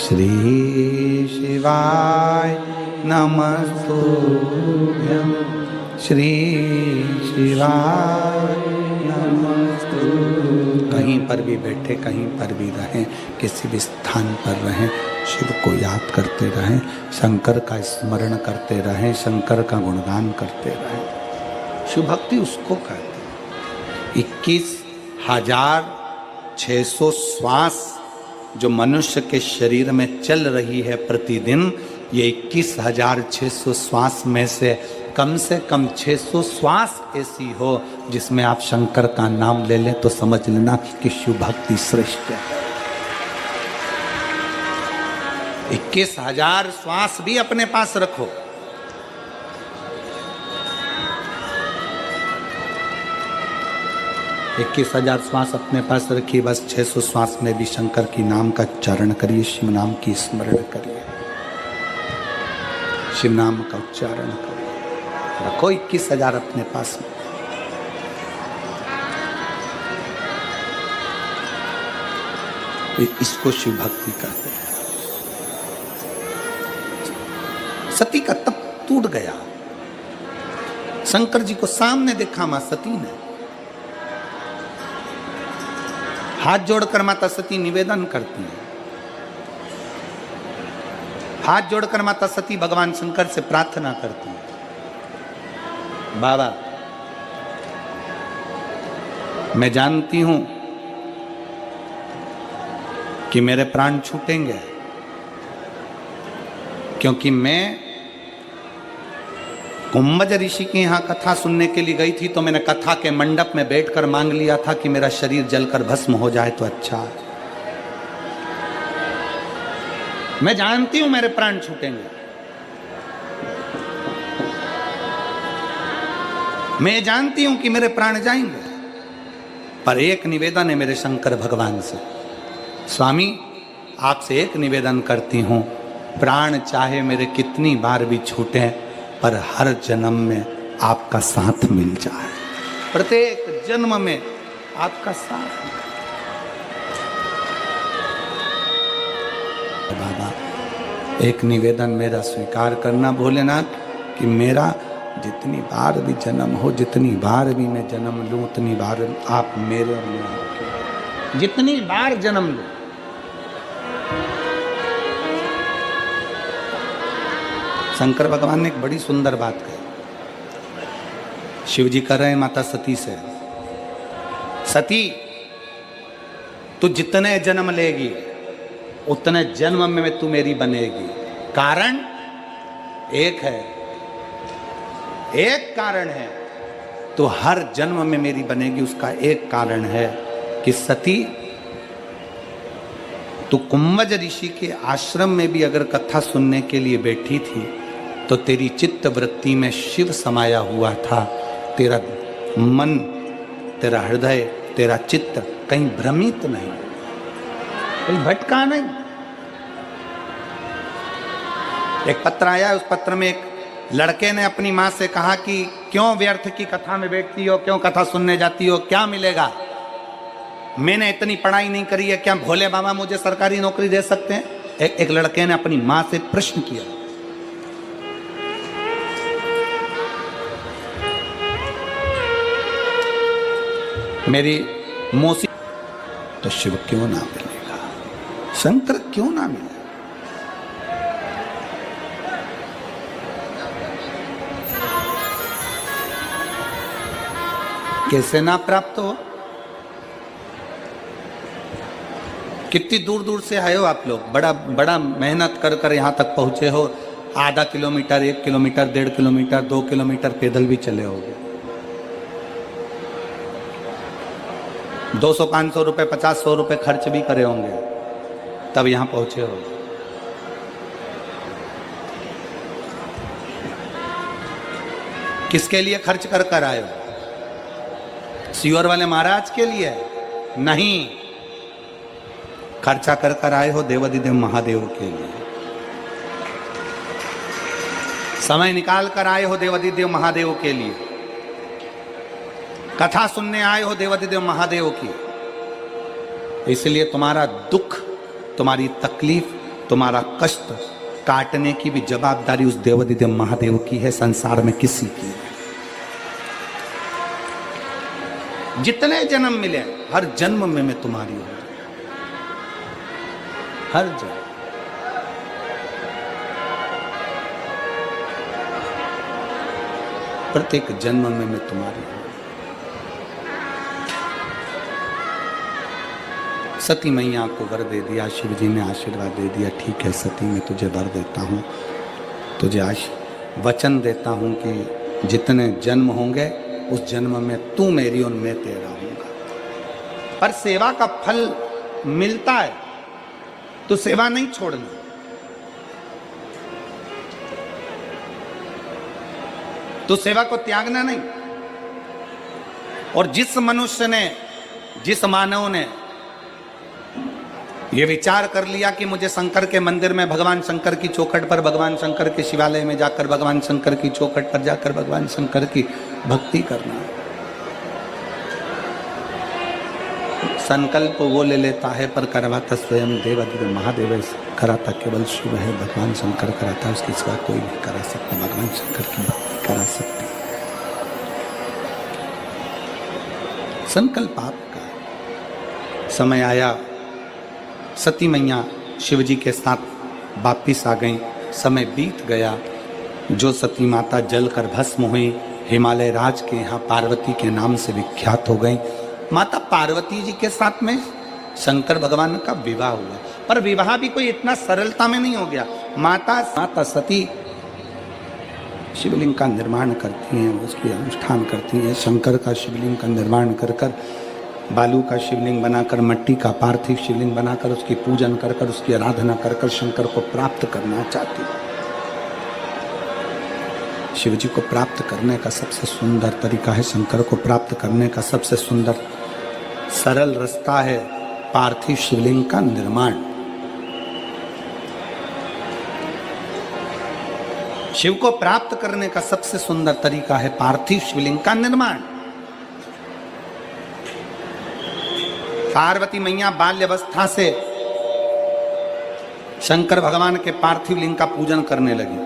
श्री शिवाय नमस्तुभ्यं श्री शिवाय नमस्तुभ्यं। कहीं पर भी बैठे, कहीं पर भी रहें, किसी भी स्थान पर रहें, शिव को याद करते रहें, शंकर का स्मरण करते रहें, शंकर का गुणगान करते रहें। शिव भक्ति उसको कहते हैं। 21,600 श्वास जो मनुष्य के शरीर में चल रही है प्रतिदिन, ये 21,600 श्वास में से कम 600 श्वास ऐसी हो जिसमें आप शंकर का नाम ले लें तो समझ लेना कि शिव भक्ति श्रेष्ठ है। 21,000 श्वास भी अपने पास रखो। इक्कीस 21,000 श्वास अपने पास रखिए, बस 600 श्वास में भी शंकर की नाम का उच्चारण करिए, शिव नाम की स्मरण करिए, शिव नाम का उच्चारण करिए। रखो 21,000 अपने पास में। इसको शिव भक्ति कहते हैं। सती का तप टूट गया। शंकर जी को सामने देखा मां सती ने। हाथ जोड़कर माता सती निवेदन करती है। हाथ जोड़कर माता सती भगवान शंकर से प्रार्थना करती है, बाबा मैं जानती हूं कि मेरे प्राण छूटेंगे, क्योंकि मैं कुंभज ऋषि के यहाँ कथा सुनने के लिए गई थी तो मैंने कथा के मंडप में बैठकर मांग लिया था कि मेरा शरीर जलकर भस्म हो जाए तो अच्छा है। मैं जानती हूं मेरे प्राण छूटेंगे, मैं जानती हूं कि मेरे प्राण जाएंगे, पर एक निवेदन है मेरे शंकर भगवान से। स्वामी आपसे एक निवेदन करती हूं, प्राण चाहे मेरे कितनी बार भी छूटे पर हर जन्म में आपका साथ मिल जाए, प्रत्येक जन्म में आपका साथ। बाबा एक निवेदन मेरा स्वीकार करना भोलेनाथ कि मेरा जितनी बार भी जन्म हो, जितनी बार भी मैं जन्म लूं, उतनी बार आप मेरे और मैं आपके, जितनी बार जन्म लूं। शंकर भगवान ने एक बड़ी सुंदर बात कही। शिव जी कह रहे हैं माता सती से, सती तू जितने जन्म लेगी उतने जन्म में तू मेरी बनेगी। कारण एक है, एक कारण है, तो हर जन्म में मेरी बनेगी। उसका एक कारण है कि सती तू कुंभज ऋषि के आश्रम में भी अगर कथा सुनने के लिए बैठी थी तो तेरी चित्त वृत्ति में शिव समाया हुआ था। तेरा मन, तेरा हृदय, तेरा चित्त कहीं भ्रमित नहीं, कहीं भटका नहीं। एक पत्र आया, उस पत्र में एक लड़के ने अपनी माँ से कहा कि क्यों व्यर्थ की कथा में बैठती हो, क्यों कथा सुनने जाती हो, क्या मिलेगा? मैंने इतनी पढ़ाई नहीं करी है, क्या भोले बाबा मुझे सरकारी नौकरी दे सकते हैं? एक लड़के ने अपनी माँ से प्रश्न किया। मेरी मौसी तो शिव क्यों ना मिलेगा, शंकर क्यों ना मिलेगा? कैसे ना प्राप्त हो? कितनी दूर दूर से आए हो आप लोग, बड़ा बड़ा मेहनत कर कर यहाँ तक पहुँचे हो। आधा किलोमीटर, 1 किलोमीटर, 1.5 किलोमीटर, 2 किलोमीटर पैदल भी चले होगे। 200-500 रुपये, 50-100 रुपये खर्च भी करे होंगे, तब यहाँ पहुँचे हो। किसके लिए खर्च कर कर आए हो? सीवर वाले महाराज के लिए नहीं, खर्चा कर कर आए हो देवाधिदेव महादेव के लिए। समय निकाल कर आए हो देवाधिदेव महादेव के लिए। कथा सुनने आए हो देवाधिदेव महादेव की। इसलिए तुम्हारा दुख, तुम्हारी तकलीफ तुम्हारा कष्ट काटने की भी जवाबदारी उस देवाधिदेव महादेव की है, संसार में किसी की नहीं। जितने जन्म मिले हर जन्म में मैं तुम्हारी हूं, हर जन्म। प्रत्येक जन्म में मैं तुम्हारी हूं। सती मैया को वर दे दिया, शिव जी ने आशीर्वाद दे दिया, ठीक है सती मैं तुझे वर देता हूं, तुझे वचन देता हूं कि जितने जन्म होंगे उस जन्म में तू मेरी और मैं तेरा हूंगा। पर सेवा का फल मिलता है तो सेवा नहीं छोड़ना। तो सेवा को त्यागना नहीं। और जिस मनुष्य ने, जिस मानव ने ये विचार कर लिया कि मुझे शंकर के मंदिर में, भगवान शंकर की चौखट पर, भगवान शंकर के शिवालय में जाकर, भगवान शंकर की चौखट पर जाकर भगवान शंकर की भक्ति करना है, संकल्प वो ले लेता है पर करवाता स्वयं देवाधिदेव महादेव कराता केवल शिव है। भगवान शंकर कराता है, उसकी सिवा कोई नहीं करा सकता। भगवान शंकर की भक्ति करा सकते। संकल्प आपका। समय आया, सती मैया शिव जी के साथ वापिस आ गई। समय बीत गया। जो सती माता जलकर भस्म हुई, हिमालय राज के यहाँ पार्वती के नाम से विख्यात हो गई। माता पार्वती जी के साथ में शंकर भगवान का विवाह हुआ। पर विवाह भी कोई इतना सरलता में नहीं हो गया। माता सती शिवलिंग का निर्माण करती हैं, उसकी अनुष्ठान करती हैं। शंकर का शिवलिंग का निर्माण कर कर, बालू का शिवलिंग बनाकर, मट्टी का पार्थिव शिवलिंग बनाकर उसकी पूजन कर कर, उसकी आराधना कर कर शंकर को प्राप्त करना चाहती। शिव जी को प्राप्त करने का सबसे सुंदर तरीका है, शंकर को प्राप्त करने का सबसे सुंदर सरल रास्ता है पार्थिव शिवलिंग का निर्माण। शिव को प्राप्त करने का सबसे सुंदर तरीका है पार्थिव शिवलिंग का निर्माण। पार्वती मैया बाल्यावस्था से शंकर भगवान के पार्थिव लिंग का पूजन करने लगी।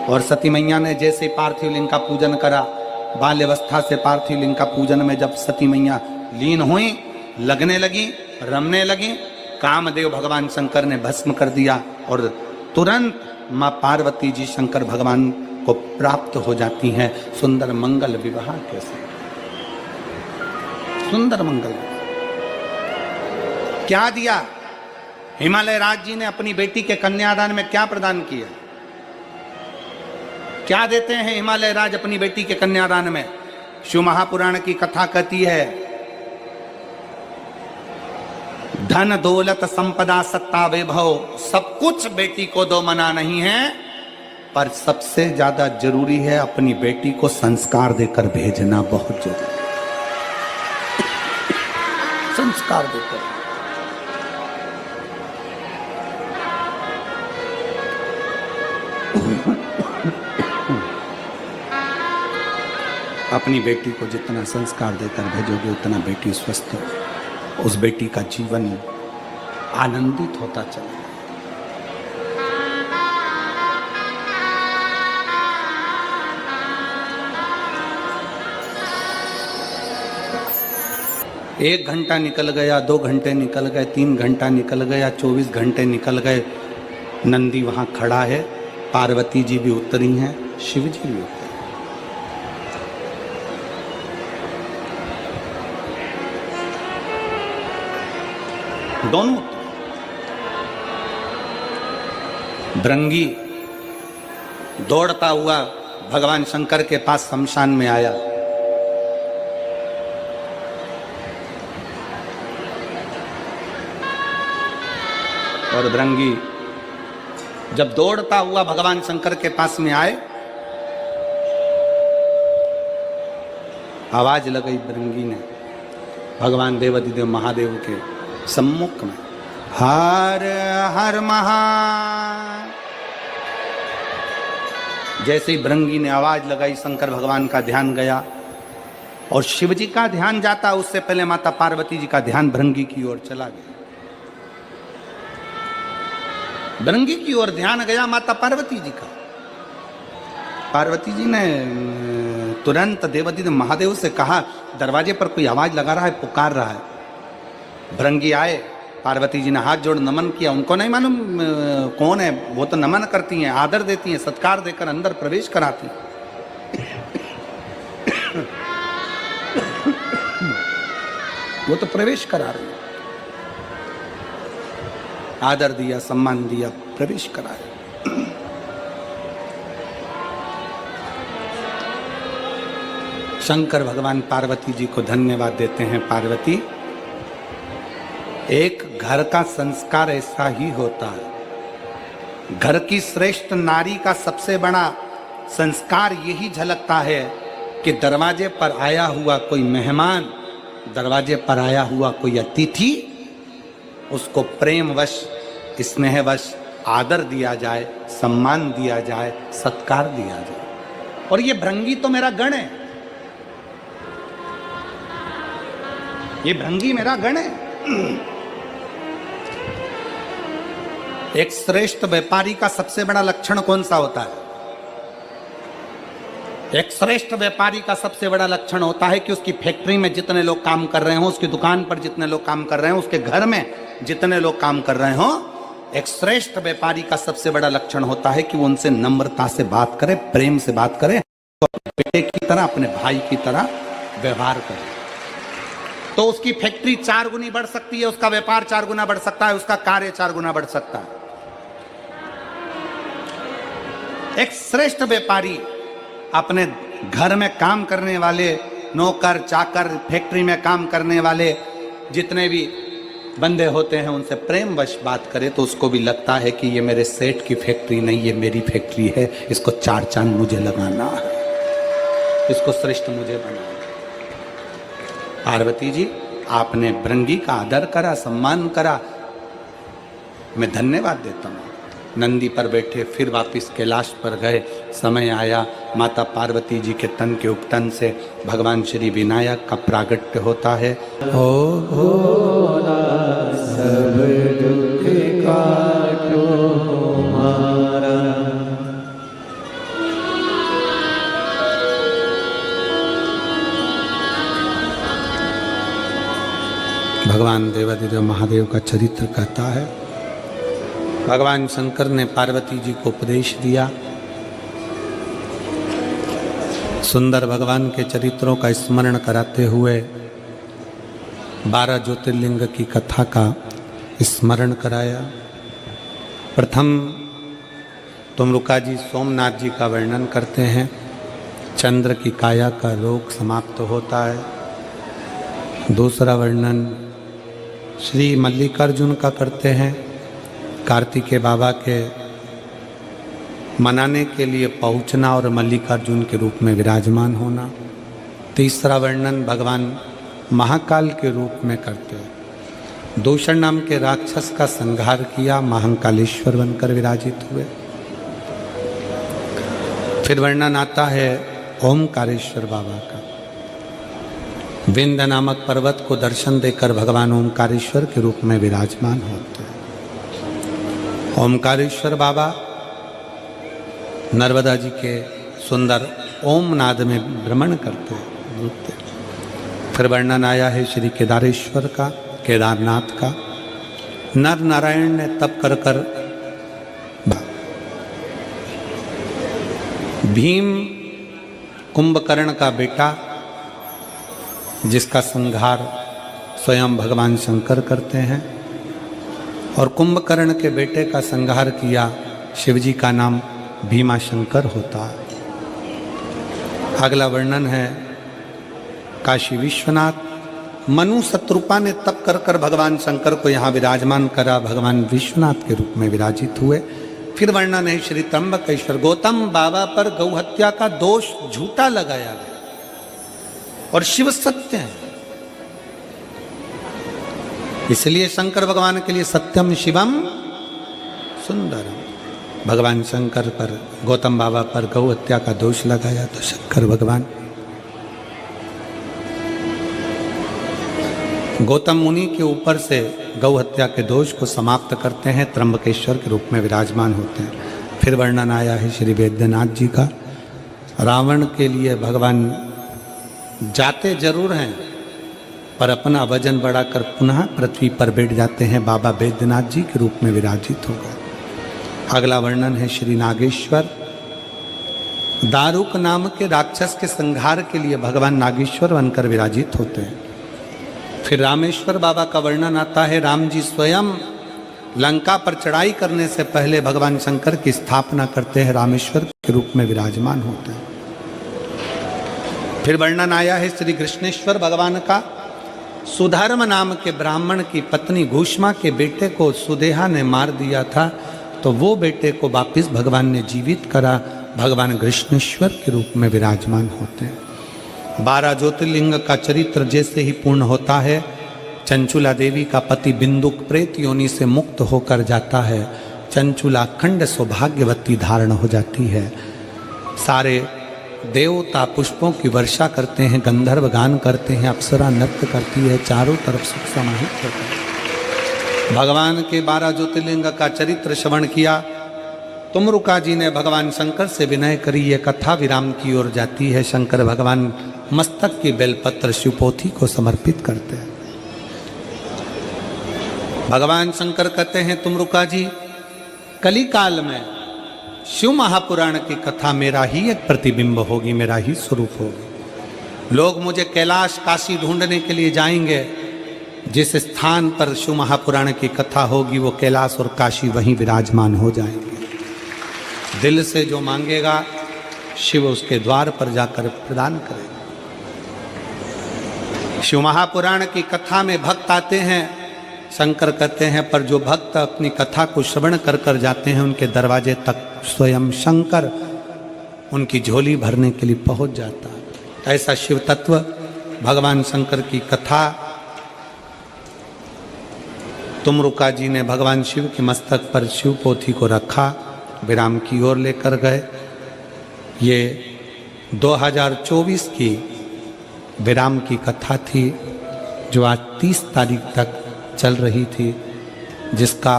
और सती मैया ने जैसे पार्थिव लिंग का पूजन करा, बाल्यावस्था से पार्थिव लिंग का पूजन में जब सती मैया लीन हुई, लगने लगी, रमने लगी, कामदेव भगवान शंकर ने भस्म कर दिया और तुरंत माँ पार्वती जी शंकर भगवान को प्राप्त हो जाती हैं सुंदर मंगल विवाह के साथ। सुंदर मंगल क्या दिया? हिमालय राज जी ने अपनी बेटी के कन्यादान में क्या प्रदान किया? क्या देते हैं हिमालय राज अपनी बेटी के कन्यादान में? शिव महापुराण की कथा कहती है, धन दौलत संपदा सत्ता वैभव सब कुछ बेटी को दो मना नहीं है, पर सबसे ज्यादा जरूरी है अपनी बेटी को संस्कार देकर भेजना। बहुत जरूरी संस्कार देकर। अपनी बेटी को जितना संस्कार देकर भेजोगे उतना बेटी स्वस्थ, उस बेटी का जीवन आनंदित होता चला। एक घंटा निकल गया, 2 घंटे निकल गए, 3 घंटा निकल गया, 24 घंटे निकल गए। नंदी वहां खड़ा है, पार्वती जी भी उतरी हैं, शिव जी भी उतरे। दोनों भृंगी दौड़ता हुआ भगवान शंकर के पास शमशान में आया। और भृंगी जब दौड़ता हुआ भगवान शंकर के पास में आए, आवाज लगाई भृंगी ने भगवान देवाधिदेव महादेव के सम्मुख में, हर हर महा। जैसे ही भृंगी ने आवाज लगाई, शंकर भगवान का ध्यान गया और शिव जी का ध्यान जाता उससे पहले माता पार्वती जी का ध्यान भृंगी की ओर चला गया। भृंगी की ओर ध्यान गया माता पार्वती जी का। पार्वती जी ने तुरंत देवादिदेव महादेव से कहा, दरवाजे पर कोई आवाज लगा रहा है, पुकार रहा है। भृंगी आए, पार्वती जी ने हाथ जोड़ नमन किया। उनको नहीं मालूम कौन है, वो तो नमन करती हैं, आदर देती हैं, सत्कार देकर अंदर प्रवेश कराती हैं। वो तो प्रवेश करा रही, आदर दिया, सम्मान दिया, प्रवेश करा रही। शंकर भगवान पार्वती जी को धन्यवाद देते हैं। पार्वती, एक घर का संस्कार ऐसा ही होता है। घर की श्रेष्ठ नारी का सबसे बड़ा संस्कार यही झलकता है कि दरवाजे पर आया हुआ कोई मेहमान, दरवाजे पर आया हुआ कोई अतिथि, उसको प्रेमवश, स्नेहवश आदर दिया जाए, सम्मान दिया जाए, सत्कार दिया जाए। और ये भृंगी तो मेरा गण है, ये भृंगी मेरा गण है। एक श्रेष्ठ व्यापारी का सबसे बड़ा लक्षण कौन सा होता है? एक श्रेष्ठ व्यापारी का सबसे बड़ा लक्षण होता है कि उसकी फैक्ट्री में जितने लोग काम कर रहे हो, उसकी दुकान पर जितने लोग काम कर रहे हो, उसके घर में जितने लोग काम कर रहे हो, एक श्रेष्ठ व्यापारी का सबसे बड़ा लक्षण होता है कि वो उनसे नम्रता से बात करे, प्रेम से बात करे, तो अपने बेटे की तरह, अपने भाई की तरह व्यवहार करे। तो उसकी फैक्ट्री 4 गुनी बढ़ सकती है, उसका व्यापार 4 गुना बढ़ सकता है, उसका कार्य 4 गुना बढ़ सकता है। एक श्रेष्ठ व्यापारी अपने घर में काम करने वाले नौकर चाकर, फैक्ट्री में काम करने वाले जितने भी बंदे होते हैं, उनसे प्रेमवश बात करे तो उसको भी लगता है कि ये मेरे सेठ की फैक्ट्री नहीं, ये मेरी फैक्ट्री है, इसको 4 चांद मुझे लगाना है, इसको श्रेष्ठ मुझे बनाना। पार्वती जी, आपने भृंगी का आदर करा, सम्मान करा, मैं धन्यवाद देता हूँ। नंदी पर बैठे फिर वापिस कैलाश पर गए। समय आया, माता पार्वती जी के तन के उपटन से भगवान श्री विनायक का प्रागट्य होता है। ओ भोला सब दुख काटो हमारा। भगवान देवादिदेव महादेव का चरित्र कहता है, भगवान शंकर ने पार्वती जी को उपदेश दिया। सुंदर भगवान के चरित्रों का स्मरण कराते हुए 12 ज्योतिर्लिंग की कथा का स्मरण कराया। प्रथम तुमरुका जी सोमनाथ जी का वर्णन करते हैं। चंद्र की काया का रोग समाप्त होता है। दूसरा वर्णन श्री मल्लिकार्जुन का करते हैं, कार्तिकेय बाबा के मनाने के लिए पहुंचना और मल्लिकार्जुन के रूप में विराजमान होना। तीसरा वर्णन भगवान महाकाल के रूप में करते हैं। दूषण नाम के राक्षस का संहार किया, महाकालेश्वर बनकर विराजित हुए। फिर वर्णन आता है ओमकारेश्वर बाबा का। विंध्य नामक पर्वत को दर्शन देकर भगवान ओमकारेश्वर के रूप में विराजमान होते हैं। ओमकारेश्वर बाबा नर्मदा जी के सुंदर ओम नाद में भ्रमण करते हैं। फिर वर्णन आया है श्री केदारेश्वर का, केदारनाथ का। नर नारायण ने तप कर कर भीम कुंभकर्ण का बेटा, जिसका संहार स्वयं भगवान शंकर करते हैं, और कुंभकर्ण के बेटे का संहार किया शिवजी का नाम भीमाशंकर होता है। अगला वर्णन है काशी विश्वनाथ। मनु शत्रुपा ने तप कर कर भगवान शंकर को यहाँ विराजमान करा, भगवान विश्वनाथ के रूप में विराजित हुए। फिर वर्णन है श्री त्र्यंबकेश्वर। गौतम बाबा पर गौ हत्या का दोष झूठा लगाया गया और शिव सत्य है, इसलिए शंकर भगवान के लिए सत्यम शिवम सुंदरम। भगवान शंकर पर, गौतम बाबा पर गौ हत्या का दोष लगाया तो शंकर भगवान गौतम मुनि के ऊपर से गौ हत्या के दोष को समाप्त करते हैं, त्र्यंबकेश्वर के रूप में विराजमान होते हैं। फिर वर्णन आया है श्री वैद्यनाथ जी का। रावण के लिए भगवान जाते जरूर हैं पर अपना वजन बढ़ाकर पुनः पृथ्वी पर बैठ जाते हैं, बाबा वैद्यनाथ जी के रूप में विराजित हो गए। अगला वर्णन है श्री नागेश्वर। दारुक नाम के राक्षस के संहार के लिए भगवान नागेश्वर बनकर विराजित होते हैं। फिर रामेश्वर बाबा का वर्णन आता है। राम जी स्वयं लंका पर चढ़ाई करने से पहले भगवान शंकर की स्थापना करते हैं, रामेश्वर के रूप में विराजमान होते हैं। फिर वर्णन आया है श्री कृष्णेश्वर भगवान का। सुधर्म नाम के ब्राह्मण की पत्नी घूष्मा के बेटे को सुदेहा ने मार दिया था, तो वो बेटे को वापिस भगवान ने जीवित करा, भगवान कृष्णेश्वर के रूप में विराजमान होते हैं। 12 ज्योतिर्लिंग का चरित्र जैसे ही पूर्ण होता है, चंचुला देवी का पति बिंदुक प्रेत योनि से मुक्त होकर जाता है, चंचुला अखंड सौभाग्यवती धारण हो जाती है। सारे देवता पुष्पों की वर्षा करते हैं, गंधर्व गान करते हैं, अप्सरा नृत्य करती है, चारों तरफ सुख समाहित होता है। भगवान के 12 ज्योतिर्लिंग का चरित्र श्रवण किया। तुमरुका जी ने भगवान शंकर से विनय करी। ये कथा विराम की ओर जाती है। शंकर भगवान मस्तक की बेलपत्र शिवपोथी को समर्पित करते हैं। भगवान शंकर कहते हैं, तुमरुका जी, कली काल में शिव महापुराण की कथा मेरा ही एक प्रतिबिंब होगी, मेरा ही स्वरूप होगी। लोग मुझे कैलाश काशी ढूंढने के लिए जाएंगे। जिस स्थान पर शिव महापुराण की कथा होगी वो कैलाश और काशी वहीं विराजमान हो जाएंगे। दिल से जो मांगेगा शिव उसके द्वार पर जाकर प्रदान करेगा। शिव महापुराण की कथा में भक्त आते हैं। शंकर कहते हैं, पर जो भक्त अपनी कथा को श्रवण कर कर जाते हैं उनके दरवाजे तक स्वयं शंकर उनकी झोली भरने के लिए पहुंच जाता है। ऐसा शिव तत्व भगवान शंकर की कथा तुमरुका जी ने भगवान शिव के मस्तक पर शिव पोथी को रखा, विराम की ओर लेकर गए। ये 2024 की विराम की कथा थी जो आज 30 तारीख तक चल रही थी, जिसका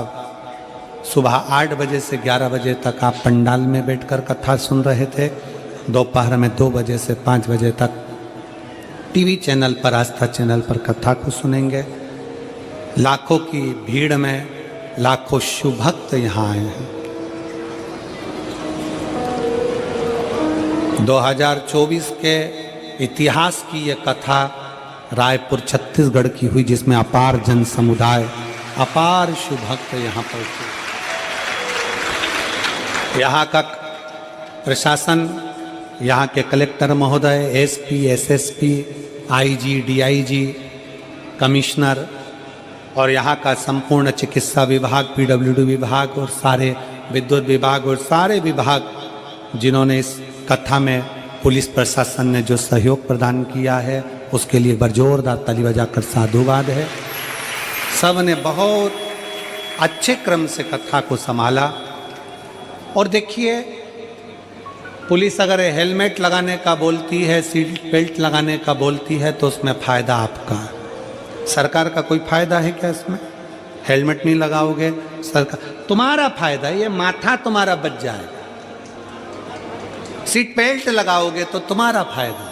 सुबह 8 बजे से 11 बजे तक आप पंडाल में बैठकर कथा सुन रहे थे। दोपहर में 2 बजे से 5 बजे तक टीवी चैनल पर, आस्था चैनल पर कथा को सुनेंगे। लाखों की भीड़ में लाखों शिव भक्त यहाँ आए हैं। 2024 के इतिहास की ये कथा रायपुर छत्तीसगढ़ की हुई, जिसमें अपार जन समुदाय, अपार शिव भक्त यहाँ पहुँचे। यहाँ का प्रशासन, यहाँ के कलेक्टर महोदय, SP, SSP, IG, DIG, commissioner और यहाँ का संपूर्ण चिकित्सा विभाग, पीडब्ल्यूडी विभाग और सारे विद्युत विभाग और सारे विभाग जिन्होंने इस कथा में पुलिस प्रशासन ने जो सहयोग प्रदान किया है उसके लिए एक बार जोरदार ताली बजाकर साधुवाद है। सब ने बहुत अच्छे क्रम से कथा को संभाला। और देखिए, पुलिस अगर हेलमेट लगाने का बोलती है, सीट बेल्ट लगाने का बोलती है, तो उसमें फ़ायदा आपका है। सरकार का कोई फ़ायदा है क्या इसमें? हेलमेट नहीं लगाओगे, सरकार तुम्हारा फ़ायदा, ये माथा तुम्हारा बच जाएगा। सीट बेल्ट लगाओगे तो तुम्हारा फायदा।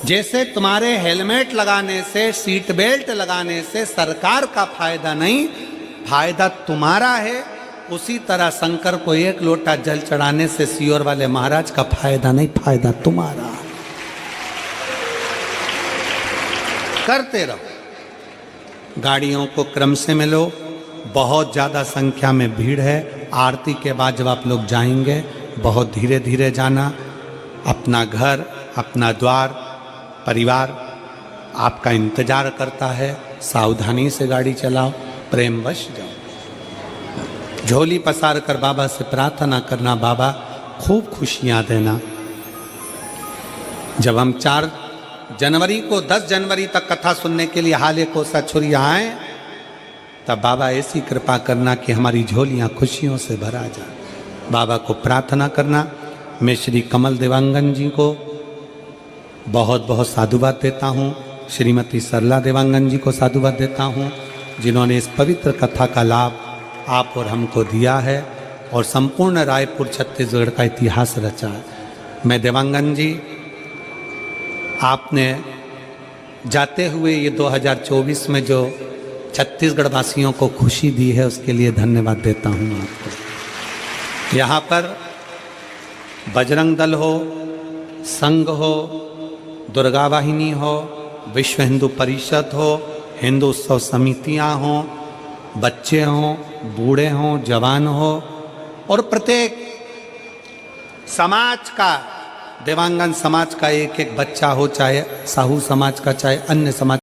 जैसे तुम्हारे हेलमेट लगाने से, सीट बेल्ट लगाने से सरकार का फायदा नहीं, फायदा तुम्हारा है, उसी तरह शंकर को 1 लोटा जल चढ़ाने से सियोर वाले महाराज का फायदा नहीं, फायदा तुम्हारा। करते रहो। गाड़ियों को क्रम से मिलो। बहुत ज़्यादा संख्या में भीड़ है। आरती के बाद जब आप लोग जाएंगे, बहुत धीरे धीरे जाना। अपना घर, अपना द्वार, परिवार आपका इंतजार करता है। सावधानी से गाड़ी चलाओ, प्रेमवश जाओ। झोली पसार कर बाबा से प्रार्थना करना, बाबा खूब खुशियां देना। जब हम 4 जनवरी को 10 जनवरी तक कथा सुनने के लिए हाले को सछुरिया आए, तब बाबा ऐसी कृपा करना कि हमारी झोलियां खुशियों से भरा जाए। बाबा को प्रार्थना करना। मैं श्री कमल देवांगन जी को बहुत बहुत साधुवाद देता हूँ। श्रीमती सरला देवांगन जी को साधुवाद देता हूँ। जिन्होंने इस पवित्र कथा का लाभ आप और हमको दिया है और संपूर्ण रायपुर छत्तीसगढ़ का इतिहास रचा है। मैं देवांगन जी, आपने जाते हुए ये 2024 में जो छत्तीसगढ़ वासियों को खुशी दी है उसके लिए धन्यवाद देता हूँ आपको। यहाँ पर बजरंग दल हो, संघ हो, दुर्गा वाहिनी हो, विश्व हिंदू परिषद हो, हिंदू उत्सव समितियाँ हों, बच्चे हों, बूढ़े हों, जवान हो और प्रत्येक समाज का, देवांगन समाज का एक एक बच्चा हो, चाहे साहू समाज का, चाहे अन्य समाज